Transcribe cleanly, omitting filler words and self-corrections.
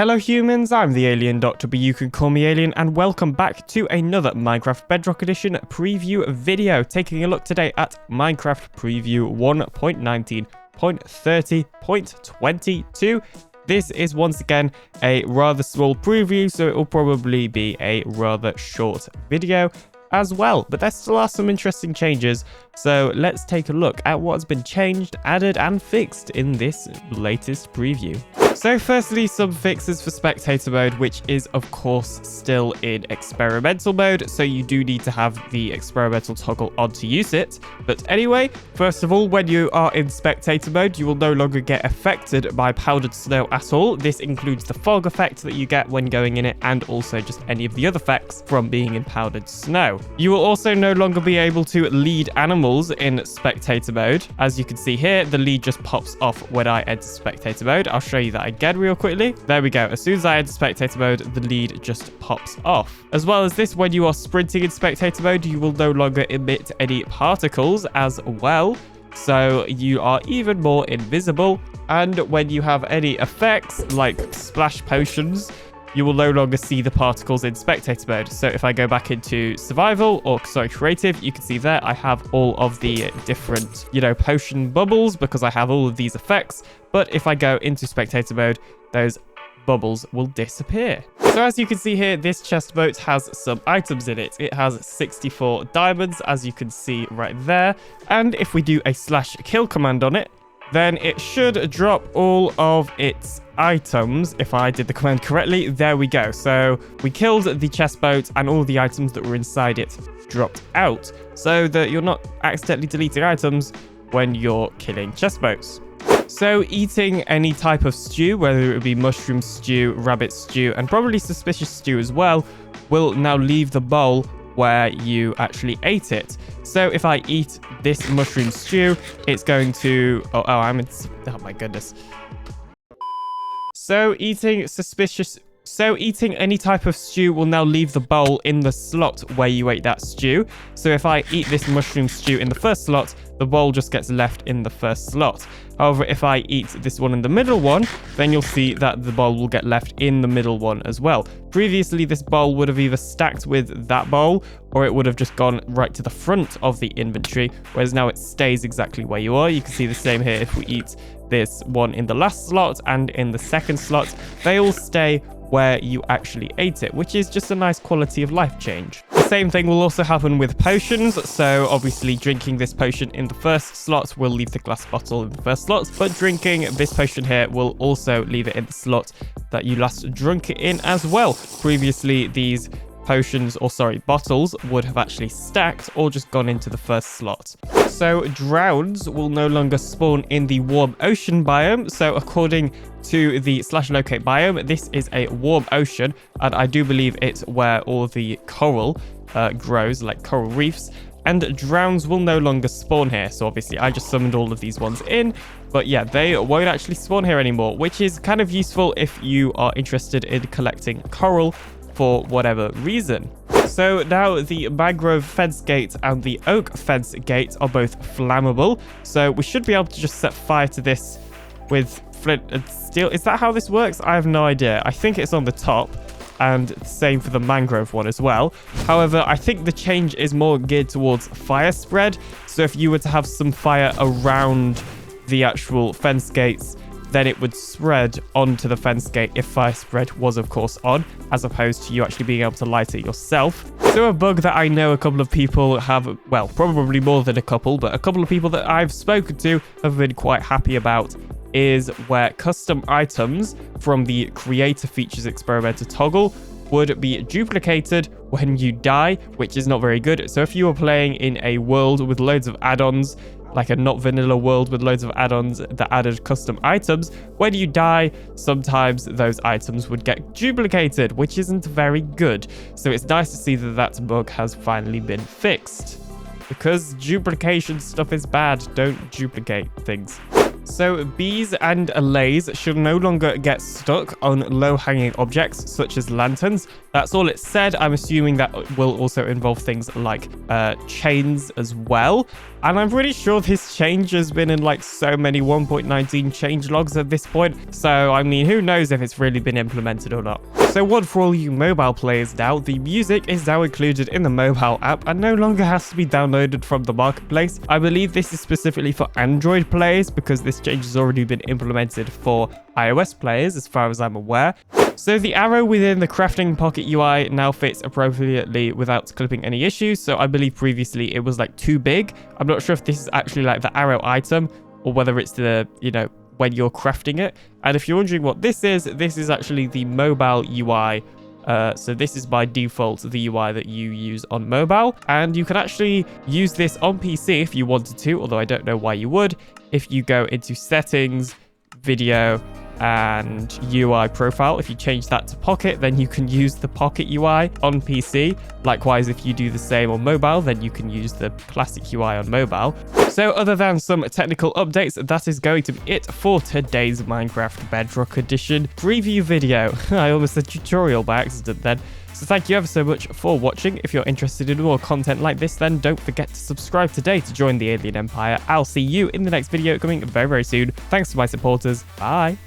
Hello humans, I'm the Alien Doctor, but you can call me Alien, and welcome back to another Minecraft Bedrock Edition preview video, taking a look today at Minecraft Preview 1.19.30.22. This is once again a rather small preview, so it will probably be a rather short video as well, but there still are some interesting changes, so let's take a look at what's been changed, added and fixed in this latest preview. So firstly, some fixes for spectator mode, which is of course still in experimental mode, so you do need to have the experimental toggle on to use it. But anyway, first of all, when you are in spectator mode, you will no longer get affected by powdered snow at all. This includes the fog effect that you get when going in it, and also just any of the other effects from being in powdered snow. You will also no longer be able to lead animals in spectator mode. As you can see here, the lead just pops off when I enter spectator mode. I'll show you that again real quickly. There we go. As soon as I enter spectator mode, the lead just pops off. As well as this, when you are sprinting in spectator mode, you will no longer emit any particles as well, so you are even more invisible. And when you have any effects like splash potions, you will no longer see the particles in spectator mode. So if I go back into survival, or sorry, creative, you can see there I have all of the different, potion bubbles because I have all of these effects. But if I go into spectator mode, those bubbles will disappear. So as you can see here, this chest boat has some items in it. It has 64 diamonds, as you can see right there. And if we do a /kill command on it, then it should drop all of its items. If I did the command correctly, there we go. So we killed the chest boat and all the items that were inside it dropped out, so that you're not accidentally deleting items when you're killing chest boats. So eating any type of stew, whether it be mushroom stew, rabbit stew, and probably suspicious stew as well, will now leave the bowl where you actually ate it. So if I eat this mushroom stew, it's going to... Oh my goodness. So eating any type of stew will now leave the bowl in the slot where you ate that stew. So if I eat this mushroom stew in the first slot, the bowl just gets left in the first slot. However, if I eat this one in the middle one, then you'll see that the bowl will get left in the middle one as well. Previously, this bowl would have either stacked with that bowl, or it would have just gone right to the front of the inventory, whereas now it stays exactly where you are. You can see the same here if we eat this one in the last slot and in the second slot. They all stay where you actually ate it, which is just a nice quality of life change. The same thing will also happen with potions. So obviously drinking this potion in the first slot will leave the glass bottle in the first slot, but drinking this potion here will also leave it in the slot that you last drunk it in as well. Previously, these bottles would have actually stacked or just gone into the first slot. So drowns will no longer spawn in the warm ocean biome. So according to the /locate biome, this is a warm ocean, and I do believe it's where all the coral grows, like coral reefs. And drowns will no longer spawn here. So obviously I just summoned all of these ones in, but yeah, they won't actually spawn here anymore, which is kind of useful if you are interested in collecting coral for whatever reason. So now the mangrove fence gate and the oak fence gate are both flammable, so we should be able to just set fire to this with flint and steel. Is that how this works? I have no idea. I think it's on the top, and same for the mangrove one as well. However, I think the change is more geared towards fire spread. So if you were to have some fire around the actual fence gates, then it would spread onto the fence gate if fire spread was of course on, as opposed to you actually being able to light it yourself. So a bug that I know a couple of people have, well, probably more than a couple, but a couple of people that I've spoken to have been quite happy about, is where custom items from the creator features experimental toggle would be duplicated when you die, which is not very good. So if you were playing in a world with loads of add-ons, like a not vanilla world with loads of add-ons that added custom items, when you die, sometimes those items would get duplicated, which isn't very good. So it's nice to see that that bug has finally been fixed, because duplication stuff is bad. Don't duplicate things. So bees and allays should no longer get stuck on low-hanging objects such as lanterns. That's all it said. I'm assuming that will also involve things like chains as well. And I'm pretty sure this change has been in like so many 1.19 change logs at this point. So, I mean, who knows if it's really been implemented or not. So what for all you mobile players now, the music is now included in the mobile app and no longer has to be downloaded from the marketplace. I believe this is specifically for Android players because this change has already been implemented for iOS players as far as I'm aware. So the arrow within the crafting pocket UI now fits appropriately without clipping any issues. So I believe previously it was like too big. I'm not sure if this is actually like the arrow item or whether it's the, you know, when you're crafting it. And if you're wondering what this is actually the mobile UI. So this is by default the UI that you use on mobile. And you can actually use this on PC if you wanted to, although I don't know why you would. If you go into settings, video, and UI profile, if you change that to Pocket, then you can use the Pocket UI on PC. Likewise, if you do the same on mobile, then you can use the classic UI on mobile. So other than some technical updates, that is going to be it for today's Minecraft Bedrock Edition preview video. I almost said tutorial by accident then. So thank you ever so much for watching. If you're interested in more content like this, then don't forget to subscribe today to join the Alien Empire. I'll see you in the next video coming very, very soon. Thanks to my supporters. Bye.